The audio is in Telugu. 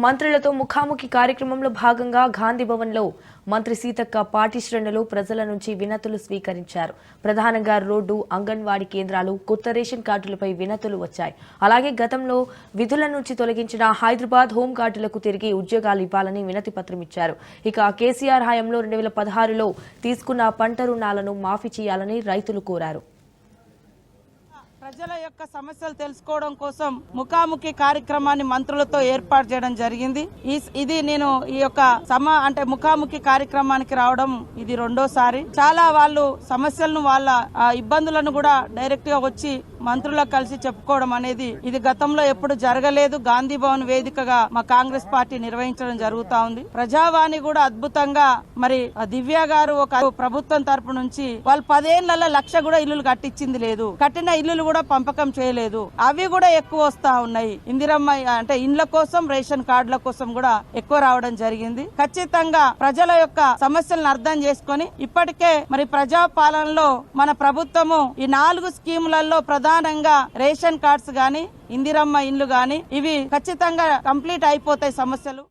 మంత్రులతో ముఖాముఖి కార్యక్రమంలో భాగంగా గాంధీ భవన్లో మంత్రి సీతక్క పార్టీ శ్రేణులు ప్రజల నుంచి వినతులు స్వీకరించారు. ప్రధానంగా రోడ్డు, అంగన్వాడీ కేంద్రాలు, కొత్త రేషన్ కార్డులపై వినతులు వచ్చాయి. అలాగే గతంలో విధుల నుంచి తొలగించిన హైదరాబాద్ హోంగార్డులకు తిరిగి ఉద్యోగాలు ఇవ్వాలని వినతి పత్రం ఇచ్చారు. ఇక కేసీఆర్ హయాంలో 2016లో తీసుకున్న పంట రుణాలను మాఫీ చేయాలని రైతులు కోరారు. ప్రజల యొక్క సమస్యలు తెలుసుకోవడం కోసం ముఖాముఖి కార్యక్రమాన్ని మంత్రులతో ఏర్పాటు చేయడం జరిగింది. ఇది నేను ఈ యొక్క ముఖాముఖి కార్యక్రమానికి రావడం ఇది రెండోసారి. చాలా వాళ్ళు సమస్యలను వాళ్ళ ఇబ్బందులను కూడా డైరెక్ట్ గా వచ్చి మంత్రులకు కలిసి చెప్పుకోవడం అనేది ఇది గతంలో ఎప్పుడు జరగలేదు. గాంధీ భవన్ వేదికగా మా కాంగ్రెస్ పార్టీ నిర్వహించడం జరుగుతా ఉంది. ప్రజావాణి కూడా అద్భుతంగా మరి దివ్య గారు ఒక ప్రభుత్వం తరపు నుంచి వాళ్ళు 10 ఏళ్లలో 1,00,000 కూడా ఇల్లులు కట్టించింది లేదు. కట్టిన ఇల్లులు కూడా పంపకం చేయలేదు. అవి కూడా ఎక్కువ వస్తా ఉన్నాయి. ఇందిరమ్మ అంటే ఇండ్ల కోసం, రేషన్ కార్డుల కోసం కూడా ఎక్కువ రావడం జరిగింది. ఖచ్చితంగా ప్రజల యొక్క సమస్యలను అర్థం చేసుకొని ఇప్పటికే మరి ప్రజాపాలనలో మన ప్రభుత్వము ఈ 4 స్కీములలో ప్రధానంగా రేషన్ కార్డ్స్ గాని, ఇందిరమ్మ ఇండ్లు గాని ఇవి ఖచ్చితంగా కంప్లీట్ అయిపోతాయి సమస్యలు.